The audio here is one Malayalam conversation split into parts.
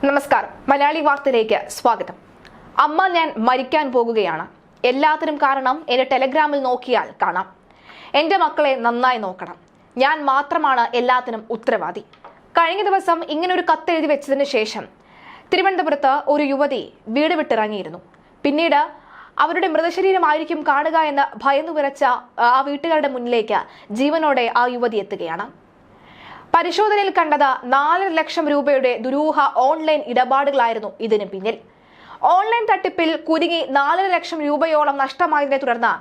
നമസ്കാരം. മലയാളി വാർത്തയിലേക്ക് സ്വാഗതം. അമ്മ ഞാൻ മരിക്കാൻ പോകുകയാണ്. എല്ലാത്തിനും കാരണം എന്റെ ടെലഗ്രാമിൽ നോക്കിയാൽ കാണാം. എന്റെ മക്കളെ നന്നായി നോക്കണം. ഞാൻ മാത്രമാണ് എല്ലാത്തിനും ഉത്തരവാദി. കഴിഞ്ഞ ദിവസം ഇങ്ങനൊരു കത്ത് എഴുതി വെച്ചതിന് ശേഷം തിരുവനന്തപുരത്ത് ഒരു യുവതി വീട് വിട്ടിറങ്ങിയിരുന്നു. പിന്നീട് അവരുടെ മൃതശരീരമായിരിക്കും കാണുക എന്ന് ഭയന്നു വിറച്ച ആ വീട്ടുകാരുടെ മുന്നിലേക്ക് ജീവനോടെ ആ യുവതി എത്തുകയാണ്. പരിശോധനയിൽ കണ്ടത് 4 ലക്ഷം രൂപയുടെ ദുരൂഹ ഓൺലൈൻ ഇടപാടുകളായിരുന്നു ഇതിന് പിന്നിൽ. ഓൺലൈൻ തട്ടിപ്പിൽ കുരുങ്ങി 4 ലക്ഷം രൂപയോളം നഷ്ടമായതിനെ തുടർന്ന്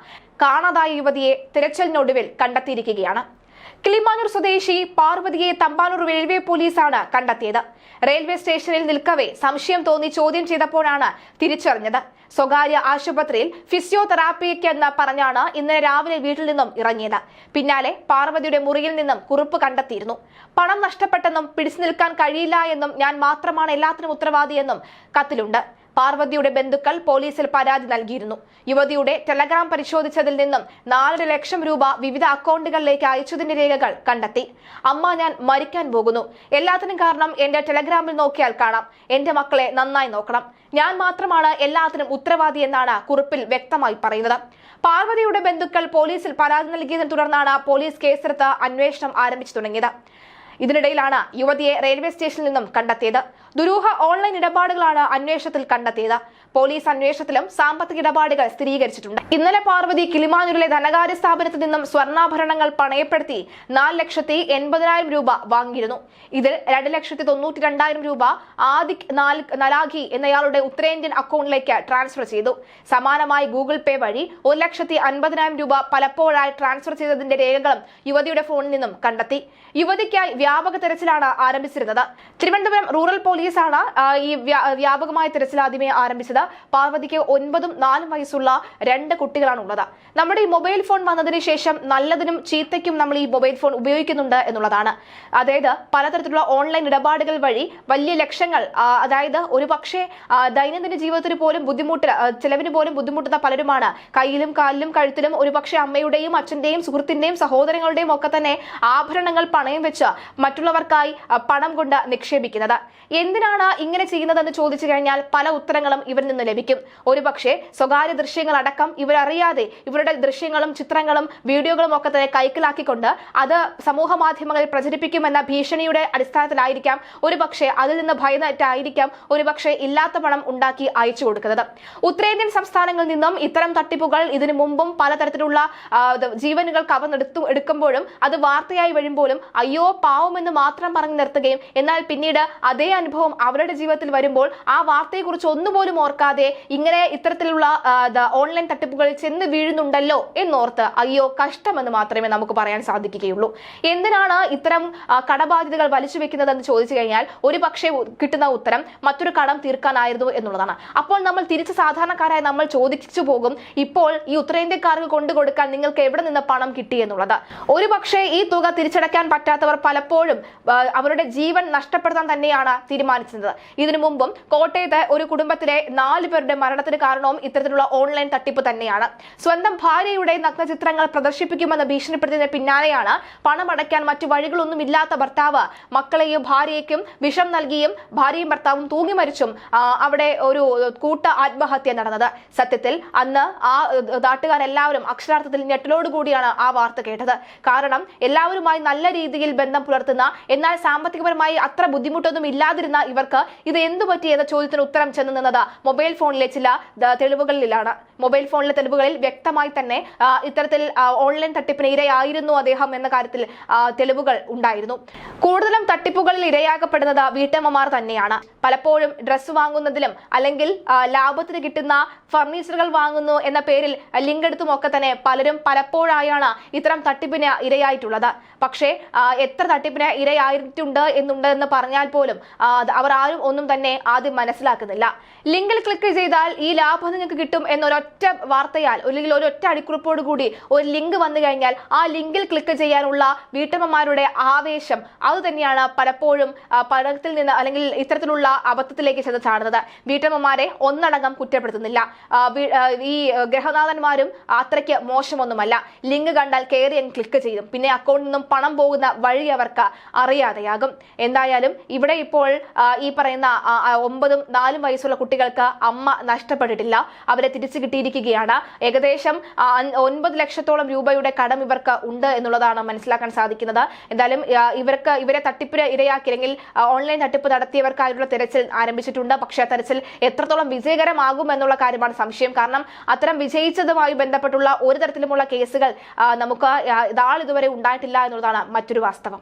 കാണാതായ യുവതിയെ തിരച്ചിലിനൊടുവിൽ കണ്ടെത്തിയിരിക്കുകയാണ്. കിളിമാനൂർ സ്വദേശി പാർവതിയെ തമ്പാനൂർ റെയിൽവേ പോലീസാണ് കണ്ടെത്തിയത്. റെയിൽവേ സ്റ്റേഷനിൽ നിൽക്കവേ സംശയം തോന്നി ചോദ്യം ചെയ്തപ്പോഴാണ് തിരിച്ചറിഞ്ഞത്. സ്വകാര്യ ആശുപത്രിയിൽ ഫിസിയോതെറാപ്പിക്കെന്ന് പറഞ്ഞാണ് ഇന്നലെ രാവിലെ വീട്ടിൽ നിന്നും ഇറങ്ങിയത്. പിന്നാലെ പാർവതിയുടെ മുറിയിൽ നിന്നും കുറിപ്പ് കണ്ടെത്തിയിരുന്നു. പണം നഷ്ടപ്പെട്ടെന്നും പിടിച്ചു നിൽക്കാൻ കഴിയില്ല എന്നും ഞാൻ മാത്രമാണ് എല്ലാത്തിനും ഉത്തരവാദിയെന്നും കത്തിലുണ്ട്. പാർവതിയുടെ ബന്ധുക്കൾ പോലീസിൽ പരാതി നൽകിയിരുന്നു. യുവതിയുടെ ടെലഗ്രാം പരിശോധിച്ചതിൽ നിന്നും 4 ലക്ഷം രൂപ വിവിധ അക്കൗണ്ടുകളിലേക്ക് അയച്ചതിന്റെ രേഖകൾ കണ്ടെത്തി. അമ്മ ഞാൻ മരിക്കാൻ പോകുന്നു. എല്ലാത്തിനും കാരണം എന്റെ ടെലഗ്രാമിൽ നോക്കിയാൽ കാണാം. എന്റെ മക്കളെ നന്നായി നോക്കണം. ഞാൻ മാത്രമാണ് എല്ലാത്തിനും ഉത്തരവാദി എന്നാണ് കുറിപ്പിൽ വ്യക്തമായി പറയുന്നത്. പാർവതിയുടെ ബന്ധുക്കൾ പോലീസിൽ പരാതി നൽകിയതിനെ തുടർന്നാണ് പോലീസ് കേസെടുത്ത് അന്വേഷണം ആരംഭിച്ചു തുടങ്ങിയത്. ഇതിനിടയിലാണ് യുവതിയെ റെയിൽവേ സ്റ്റേഷനിൽ നിന്നും കണ്ടെത്തിയത്. ദുരൂഹ ഓൺലൈൻ ഇടപാടുകളാണ് അന്വേഷണത്തിൽ കണ്ടെത്തിയത്. പോലീസ് അന്വേഷണത്തിലും സാമ്പത്തിക ഇടപാടുകൾ സ്ഥിരീകരിച്ചിട്ടുണ്ട്. ഇന്നലെ പാർവതി കിളിമാനൂരിലെ ധനകാര്യ സ്ഥാപനത്തിൽ നിന്നും സ്വർണ്ണാഭരണങ്ങൾ പണയപ്പെടുത്തി 4,80,000 രൂപ വാങ്ങിയിരുന്നു. ഇതിൽ 2,92,000 രൂപ ആദിക് നലാഖി എന്നയാളുടെ ഉത്തരേന്ത്യൻ അക്കൗണ്ടിലേക്ക് ട്രാൻസ്ഫർ ചെയ്തു. സമാനമായി ഗൂഗിൾ പേ വഴി 1,50,000 രൂപ പലപ്പോഴായി ട്രാൻസ്ഫർ ചെയ്തതിന്റെ രേഖകളും യുവതിയുടെ ഫോണിൽ നിന്നും കണ്ടെത്തി. യുവതിക്കായി വ്യാപക തെരച്ചിലാണ് ആരംഭിച്ചിരുന്നത്. തിരുവനന്തപുരം റൂറൽ പോലീസാണ് ഈ വ്യാപകമായ തെരച്ചിൽ ആദ്യമേ ആരംഭിച്ചത്. പാർവതിക്ക് 9ഉം 4ഉം വയസ്സുള്ള 2 കുട്ടികളാണ് ഉള്ളത്. നമ്മുടെ ഈ മൊബൈൽ ഫോൺ വന്നതിന് ശേഷം നല്ലതിനും ചീത്തയ്ക്കും നമ്മൾ ഈ മൊബൈൽ ഫോൺ ഉപയോഗിക്കുന്നുണ്ട് എന്നുള്ളതാണ്. അതായത് പലതരത്തിലുള്ള ഓൺലൈൻ ഇടപാടുകൾ വഴി വലിയ ലക്ഷങ്ങൾ, അതായത് ഒരു പക്ഷേ ദൈനംദിന ജീവിതത്തിന് പോലും ചെലവിന് പോലും ബുദ്ധിമുട്ടുന്ന പലരുമാണ് കയ്യിലും കാലിലും കഴുത്തിലും ഒരു പക്ഷേ അമ്മയുടെയും അച്ഛന്റെയും സുഹൃത്തിന്റെയും സഹോദരങ്ങളുടെയും ഒക്കെ തന്നെ ആഭരണങ്ങൾ പണയം വെച്ച് മറ്റുള്ളവർക്കായി പണം കൊണ്ട് നിക്ഷേപിക്കുന്നത്. എന്തിനാണ് ഇങ്ങനെ ചെയ്യുന്നതെന്ന് ചോദിച്ചു കഴിഞ്ഞാൽ പല ഉത്തരങ്ങളും ഇവരിൽ നിന്ന് ലഭിക്കും. ഒരുപക്ഷെ സ്വകാര്യ ദൃശ്യങ്ങൾ അടക്കം ഇവരറിയാതെ ഇവരുടെ ദൃശ്യങ്ങളും ചിത്രങ്ങളും വീഡിയോകളും ഒക്കെ തന്നെ കൈക്കലാക്കിക്കൊണ്ട് അത് സമൂഹ മാധ്യമങ്ങളിൽ പ്രചരിപ്പിക്കുമെന്ന ഭീഷണിയുടെ അടിസ്ഥാനത്തിലായിരിക്കാം, ഒരുപക്ഷെ അതിൽ നിന്ന് ഭയന്നിട്ടായിരിക്കാം ഒരുപക്ഷെ ഇല്ലാത്ത പണം ഉണ്ടാക്കി അയച്ചു കൊടുക്കുന്നത്. ഉത്തരേന്ത്യൻ സംസ്ഥാനങ്ങളിൽ നിന്നും ഇത്തരം തട്ടിപ്പുകൾ ഇതിനു മുമ്പും പലതരത്തിലുള്ള ജീവനുകൾ കവർന്നെടുക്കുമ്പോഴും അത് വാർത്തയായി വരുമ്പോഴും അയ്യോ പാവമെന്ന് മാത്രം പറഞ്ഞു നിർത്തുകയും എന്നാൽ പിന്നീട് അതേ അനുഭവം അവരുടെ ജീവിതത്തിൽ വരുമ്പോൾ ആ വാർത്തയെക്കുറിച്ച് ഒന്നുപോലും ഓർക്കാതെ ഇങ്ങനെ ഇത്തരത്തിലുള്ള ഓൺലൈൻ തട്ടിപ്പുകളിൽ ചെന്ന് വീഴുന്നുണ്ടല്ലോ എന്നോർത്ത് അയ്യോ കഷ്ടമെന്ന് മാത്രമേ നമുക്ക് പറയാൻ സാധിക്കുകയുള്ളൂ. എന്തിനാണ് ഇത്തരം കടബാധ്യതകൾ വലിച്ചു വെക്കുന്നതെന്ന് ചോദിച്ചു കഴിഞ്ഞാൽ ഒരു പക്ഷേ കിട്ടുന്ന ഉത്തരം മറ്റൊരു കടം തീർക്കാനായിരുന്നു എന്നുള്ളതാണ്. അപ്പോൾ നമ്മൾ തിരിച്ച് സാധാരണക്കാരായി നമ്മൾ ചോദിച്ചു പോകും, ഇപ്പോൾ ഈ ഉത്തരേന്ത്യക്കാർക്ക് കൊണ്ടുകൊടുക്കാൻ നിങ്ങൾക്ക് എവിടെ നിന്ന് പണം കിട്ടി എന്നുള്ളത്. ഒരു പക്ഷേ ഈ തുക തിരിച്ചടയ്ക്കാൻ പറ്റാത്തവർ പലപ്പോഴും അവരുടെ ജീവൻ നഷ്ടപ്പെടുത്താൻ തന്നെയാണ് തീരുമാനിച്ചത്. ഇതിനു മുമ്പും കോട്ടയത്ത് ഒരു കുടുംബത്തിലെ 4 പേരുടെ മരണത്തിന് കാരണവും ഇത്തരത്തിലുള്ള ഓൺലൈൻ തട്ടിപ്പ് തന്നെയാണ്. സ്വന്തം ഭാര്യയുടെ നഗ്നചിത്രങ്ങൾ പ്രദർശിപ്പിക്കുമെന്ന് ഭീഷണിപ്പെടുത്തിയതിന് പിന്നാലെയാണ് പണമടയ്ക്കാൻ മറ്റു വഴികളൊന്നും ഇല്ലാത്ത ഭർത്താവ് മക്കളെയും ഭാര്യയ്ക്കും വിഷം നൽകിയും ഭാര്യയും ഭർത്താവും തൂങ്ങി മരിച്ചും അവിടെ ഒരു കൂട്ട ആത്മഹത്യ നടന്നത്. സത്യത്തിൽ അന്ന് ആ നാട്ടുകാരെല്ലാവരും അക്ഷരാർത്ഥത്തിൽ ഞെട്ടലോടുകൂടിയാണ് ആ വാർത്ത കേട്ടത്. കാരണം എല്ലാവരുമായി നല്ല രീതിയിൽ ബന്ധം പുലർത്തുന്ന എന്നാൽ സാമ്പത്തികപരമായി അത്ര ബുദ്ധിമുട്ടൊന്നും ഇല്ലാതിരുന്ന ഇവർക്ക് ഇത് എന്തു പറ്റി എന്ന ചോദ്യത്തിന് ഉത്തരം ചെന്ന് നിന്നത് മൊബൈൽ ഫോണിലെ ചില തെളിവുകളിലാണ്. മൊബൈൽ ഫോണിലെ തെളിവുകളിൽ വ്യക്തമായി തന്നെ ഇത്തരത്തിൽ ഓൺലൈൻ തട്ടിപ്പിന് ഇരയായിരുന്നു അദ്ദേഹം എന്ന കാര്യത്തിൽ തെളിവുകൾ ഉണ്ടായിരുന്നു. കൂടുതലും തട്ടിപ്പുകളിൽ ഇരയാക്കപ്പെടുന്നത് വീട്ടമ്മമാർ തന്നെയാണ്. പലപ്പോഴും ഡ്രസ്സ് വാങ്ങുന്നതിലും അല്ലെങ്കിൽ ലാഭത്തിന് കിട്ടുന്ന ഫർണിച്ചറുകൾ വാങ്ങുന്നു എന്ന പേരിൽ ലിങ്ക് എടുത്തുമൊക്കെ തന്നെ പലരും പലപ്പോഴായാണ് ഇത്തരം തട്ടിപ്പിന് ഇരയായിട്ടുള്ളത്. പക്ഷേ എത്ര തട്ടിപ്പിന് ഇരയായിട്ടുണ്ട് എന്ന് പറഞ്ഞാൽ പോലും അവർ ആരും ഒന്നും തന്നെ ആദ്യം മനസ്സിലാക്കുന്നില്ല. ലിങ്കിൽ ക്ലിക്ക് ചെയ്താൽ ഈ ലാഭം നിങ്ങൾക്ക് കിട്ടും എന്നൊരൊറ്റ വാർത്തയാൽ അല്ലെങ്കിൽ ഒരൊറ്റ അടിക്കുറിപ്പോട് കൂടി ഒരു ലിങ്ക് വന്നു കഴിഞ്ഞാൽ ആ ലിങ്കിൽ ക്ലിക്ക് ചെയ്യാനുള്ള വീട്ടമ്മമാരുടെ ആവേശം അത് തന്നെയാണ് പലപ്പോഴും പണത്തിൽ നിന്ന് അല്ലെങ്കിൽ ഇത്തരത്തിലുള്ള അബദ്ധത്തിലേക്ക് ചെന്ന് ചാടുന്നത്. വീട്ടമ്മമാരെ ഒന്നടങ്കം കുറ്റപ്പെടുത്തുന്നില്ല. ഈ ഗ്രഹനാഥന്മാരും അത്രയ്ക്ക് മോശമൊന്നുമല്ല. ലിങ്ക് കണ്ടാൽ കയറി ക്ലിക്ക് ചെയ്യും. പിന്നെ അക്കൗണ്ടിൽ നിന്നും പണം പോകുന്ന വഴി അവർക്ക് അവർക്ക് അറിയാതെയാകും. എന്തായാലും ഇവിടെ ഇപ്പോൾ ഈ പറയുന്ന 9ഉം 4ഉം വയസ്സുള്ള കുട്ടികൾക്ക് അമ്മ നഷ്ടപ്പെട്ടിട്ടില്ല, അവരെ തിരിച്ചു കിട്ടിയിരിക്കുകയാണ്. ഏകദേശം 9 ലക്ഷത്തോളം രൂപയുടെ കടം ഇവർക്ക് ഉണ്ട് എന്നുള്ളതാണ് മനസ്സിലാക്കാൻ സാധിക്കുന്നത്. എന്തായാലും ഇവരെ തട്ടിപ്പിന് ഇരയാക്കിയെങ്കിൽ ഓൺലൈൻ തട്ടിപ്പ് നടത്തിയവർക്കായുള്ള തെരച്ചിൽ ആരംഭിച്ചിട്ടുണ്ട്. പക്ഷേ തെരച്ചിൽ എത്രത്തോളം വിജയകരമാകും എന്നുള്ള കാര്യമാണ് സംശയം. കാരണം അത്തരം വിജയിച്ചതുമായി ബന്ധപ്പെട്ടുള്ള ഒരു തരത്തിലുമുള്ള കേസുകൾ നമുക്ക് ഇതുവരെ ഉണ്ടായിട്ടില്ല എന്നുള്ളതാണ് മറ്റൊരു വാസ്തവം.